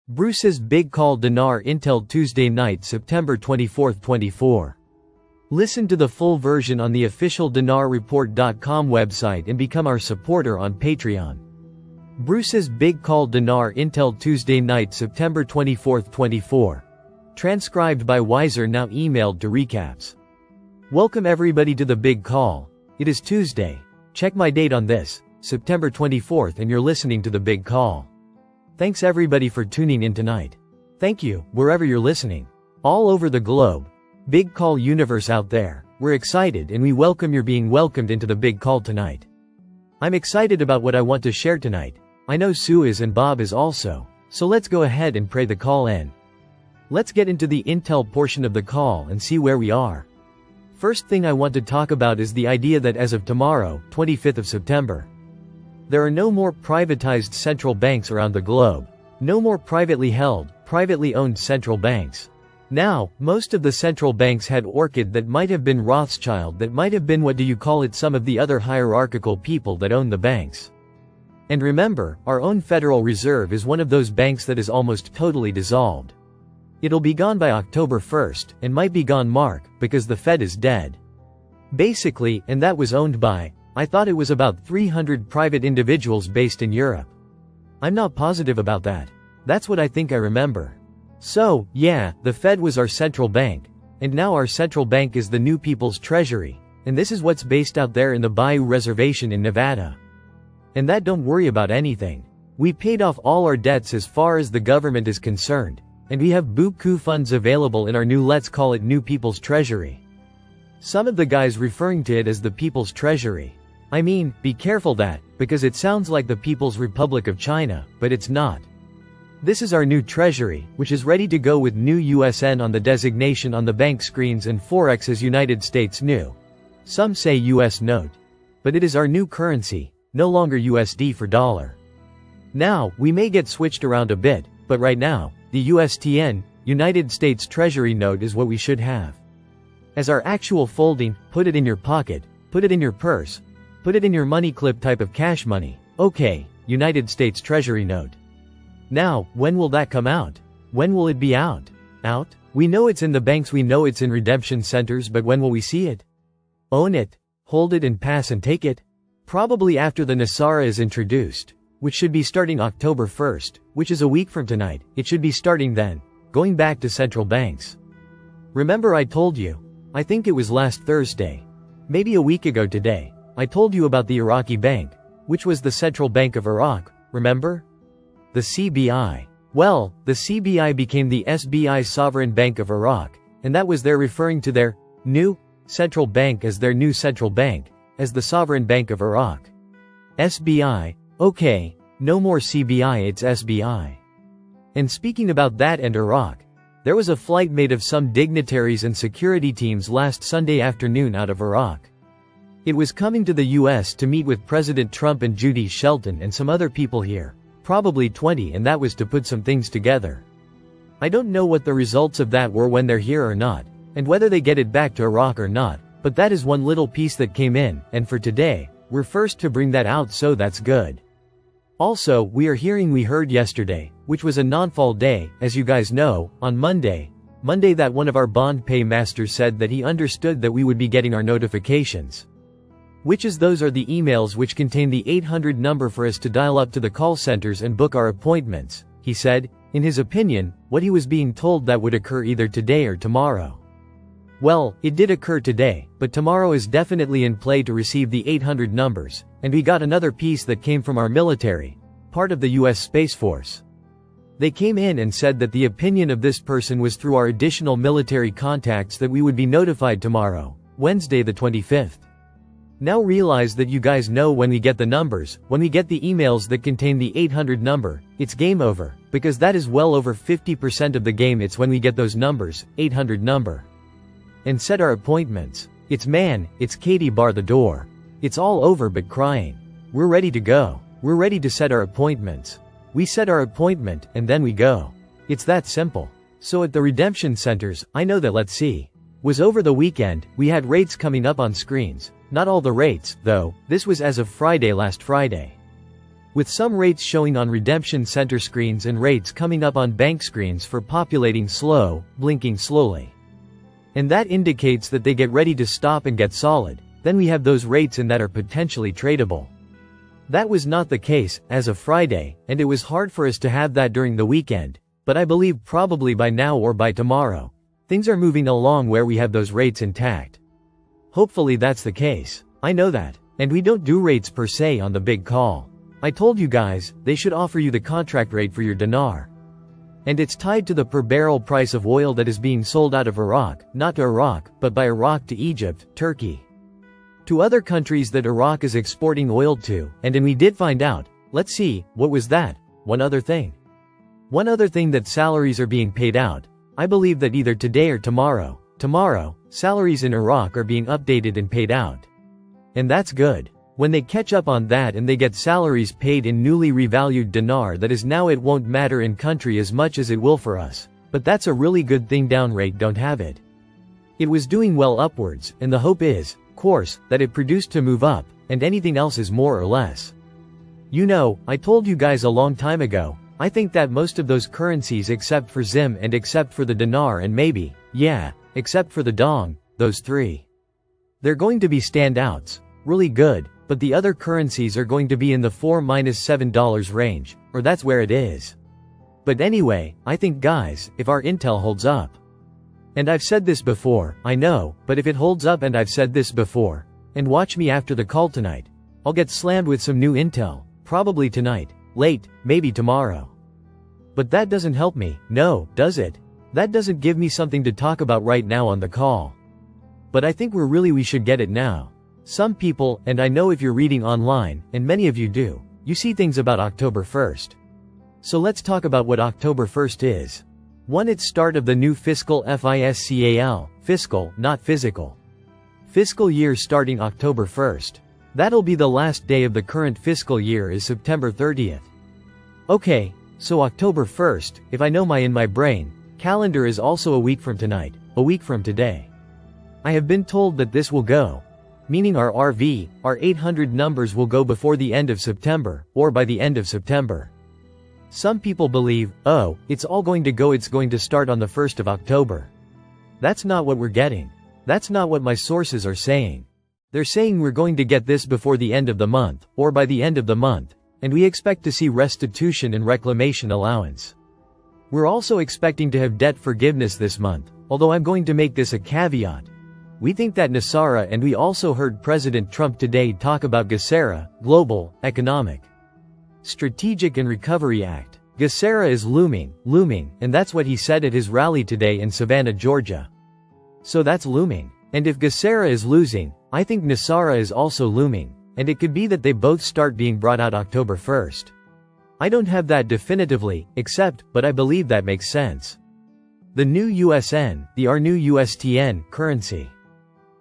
Bruce's big call. Dinar Intel Tuesday night, September 24, 24. Listen to the full version on the official dinarreport.com website and become our supporter on Patreon. Bruce's big call. Dinar Intel Tuesday night, September 24, 24. Transcribed by Wiser, now emailed to recaps. Welcome everybody to the big call. It is Tuesday. Check my date on this, September 24th, and you're listening to the big call. Thanks everybody for tuning in tonight. Thank you, wherever you're listening. All over the globe. Big call universe out there. We're excited and we welcome your being welcomed into the big call tonight. I'm excited about what I want to share tonight. I know Sue is and Bob is also. So let's go ahead and pray the call in. Let's get into the intel portion of the call and see where we are. First thing I want to talk about is the idea that as of tomorrow, 25th of September, there are no more privatized central banks around the globe. No more privately held, privately owned central banks. Now, most of the central banks had Orchid, that might have been Rothschild, that might have been some of the other hierarchical people that own the banks. And remember, our own Federal Reserve is one of those banks that is almost totally dissolved. It'll be gone by October 1st, and might be gone because the Fed is dead. Basically, and that was owned by, I thought it was about 300 private individuals based in Europe. I'm not positive about that. That's what I think I remember. So, yeah, the Fed was our central bank, and now our central bank is the new People's Treasury, and this is what's based out there in the Bayou Reservation in Nevada. And that don't worry about anything. We paid off all our debts as far as the government is concerned, and we have buku funds available in our new, let's call it, new People's Treasury. Some of the guys referring to it as the People's Treasury. I mean, be careful that, because it sounds like the People's Republic of China, but it's not. This is our new treasury, which is ready to go with new USN on the designation on the bank screens and Forex as United States new. Some say US note. But it is our new currency, no longer USD for dollar. Now, we may get switched around a bit, but right now, the USTN, United States Treasury note is what we should have. As our actual folding, put it in your pocket, put it in your purse, put it in your money clip type of cash money. Okay, United States Treasury note. Now, when will that come out? When will it be out? Out? We know it's in the banks, we know it's in redemption centers, but when will we see it? Own it, hold it and pass and take it? Probably after the Nasara is introduced, which should be starting October 1st, which is a week from tonight. It should be starting then, going back to central banks. Remember I told you, I think it was last Thursday, maybe a week ago today, I told you about the Iraqi bank, which was the Central Bank of Iraq, remember? The CBI. Well, the CBI became the SBI Sovereign Bank of Iraq, and that was their referring to their new central bank as their new central bank, as the Sovereign Bank of Iraq. SBI, okay, no more CBI, it's SBI. And speaking about that and Iraq, there was a flight made of some dignitaries and security teams last Sunday afternoon out of Iraq. It was coming to the US to meet with President Trump and Judy Shelton and some other people here, probably 20, and that was to put some things together. I don't know what the results of that were when they're here or not, and whether they get it back to Iraq or not, but that is one little piece that came in, and for today, we're first to bring that out, so that's good. Also, we heard yesterday, which was a non-fall day, as you guys know, on Monday that one of our bond pay masters said that he understood that we would be getting our notifications. Those are the emails which contain the 800 number for us to dial up to the call centers and book our appointments. He said, in his opinion, what he was being told that would occur either today or tomorrow. Well, it did occur today, but tomorrow is definitely in play to receive the 800 numbers, and we got another piece that came from our military, part of the US Space Force. They came in and said that the opinion of this person was through our additional military contacts that we would be notified tomorrow, Wednesday the 25th. Now realize that you guys know when we get the numbers, when we get the emails that contain the 800 number, it's game over, because that is well over 50% of the game. It's when we get those numbers, 800 number, and set our appointments. It's Katie bar the door. It's all over but crying. We're ready to go. We're ready to set our appointments. We set our appointment, and then we go. It's that simple. So at the redemption centers, I know that was over the weekend, we had rates coming up on screens. Not all the rates, though, this was as of last Friday. with some rates showing on redemption center screens and rates coming up on bank screens for populating slow, blinking slowly. And that indicates that they get ready to stop and get solid. Then we have those rates in that are potentially tradable. That was not the case, as of Friday, and it was hard for us to have that during the weekend, but I believe probably by now or by tomorrow, things are moving along where we have those rates intact. Hopefully that's the case. I know that. And we don't do rates per se on the big call. I told you guys, they should offer you the contract rate for your dinar. And it's tied to the per barrel price of oil that is being sold out of Iraq, not to Iraq, but by Iraq to Egypt, Turkey, to other countries that Iraq is exporting oil to, and we did find out. Let's see, what was that? One other thing that salaries are being paid out. I believe that either today or tomorrow, salaries in Iraq are being updated and paid out. And that's good. When they catch up on that and they get salaries paid in newly revalued dinar, that is now it won't matter in country as much as it will for us. But that's a really good thing. Down rate don't have it. It was doing well upwards, and the hope is, of course, that it produced to move up, and anything else is more or less. You know, I told you guys a long time ago, I think that most of those currencies except for ZIM and except for the dinar and maybe, except for the dong, those three, they're going to be standouts, really good, but the other currencies are going to be in the $4–7 range, or that's where it is. But anyway, I think guys, if our intel holds up, and I've said this before, I know, but if it holds up, and I've said this before, and watch me after the call tonight, I'll get slammed with some new intel, probably tonight, late, maybe tomorrow. But that doesn't help me, no, does it? That doesn't give me something to talk about right now on the call. But I think we should get it now. Some people, and I know if you're reading online, and many of you do, you see things about October 1st. So let's talk about what October 1st is. 1. It's start of the new fiscal fiscal, not physical. Fiscal year starting October 1st. That'll be the last day of the current fiscal year is September 30th. Okay, so October 1st, if I know in my brain, calendar is also a week from tonight, a week from today. I have been told that this will go, meaning our RV, our 800 numbers will go before the end of September, or by the end of September. Some people believe, oh, it's all going to go, it's going to start on the 1st of October. That's not what we're getting. That's not what my sources are saying. They're saying we're going to get this before the end of the month, or by the end of the month, and we expect to see restitution and reclamation allowance. We're also expecting to have debt forgiveness this month, although I'm going to make this a caveat. We think that Nasara, and we also heard President Trump today talk about GSERA, Global, Economic, Strategic and Recovery Act. GSERA is looming, and that's what he said at his rally today in Savannah, Georgia. So that's looming. And if GSERA is losing, I think Nasara is also looming, and it could be that they both start being brought out October 1st. I don't have that definitively, but I believe that makes sense. The new USN, our new USTN, currency.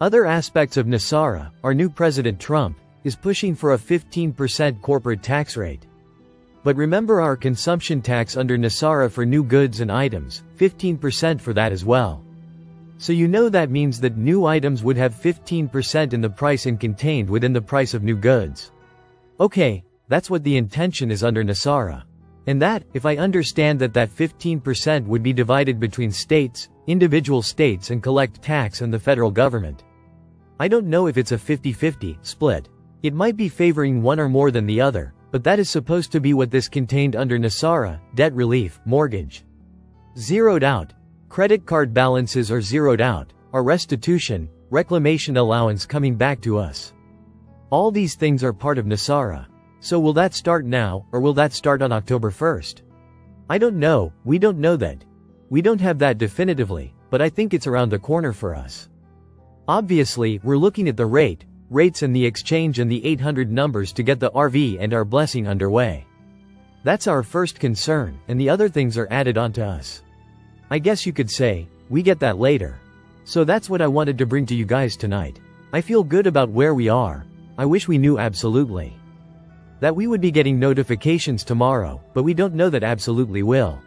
Other aspects of Nasara, our new President Trump, is pushing for a 15% corporate tax rate. But remember our consumption tax under Nasara for new goods and items, 15% for that as well. So you know that means that new items would have 15% in the price and contained within the price of new goods. Okay, that's what the intention is under Nasara. And that, if I understand that 15% would be divided between states, individual states, and collect tax and the federal government. I don't know if it's a 50-50 split. It might be favoring one or more than the other, but that is supposed to be what this contained under Nasara, debt relief, mortgage zeroed out, credit card balances are zeroed out, our restitution, reclamation allowance coming back to us. All these things are part of Nasara. So will that start now, or will that start on October 1st? I don't know, we don't know that. We don't have that definitively, but I think it's around the corner for us. Obviously, we're looking at the rates and the exchange and the 800 numbers to get the RV and our blessing underway. That's our first concern, and the other things are added onto us. I guess you could say, we get that later. So that's what I wanted to bring to you guys tonight. I feel good about where we are. I wish we knew absolutely that we would be getting notifications tomorrow, but we don't know that absolutely will.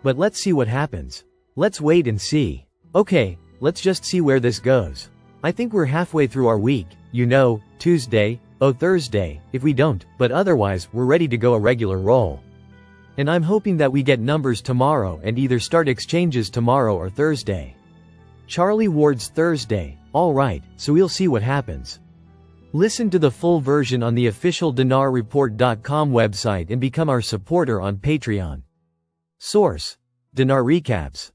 But let's see what happens. Let's wait and see. Okay, let's just see where this goes. I think we're halfway through our week, Tuesday, Oh, Thursday, if we don't, but otherwise, we're ready to go a regular roll. And I'm hoping that we get numbers tomorrow and either start exchanges tomorrow or Thursday. Charlie Ward's Thursday, alright, so we'll see what happens. Listen to the full version on the official DinarReport.com website and become our supporter on Patreon. Source: Dinar Recaps.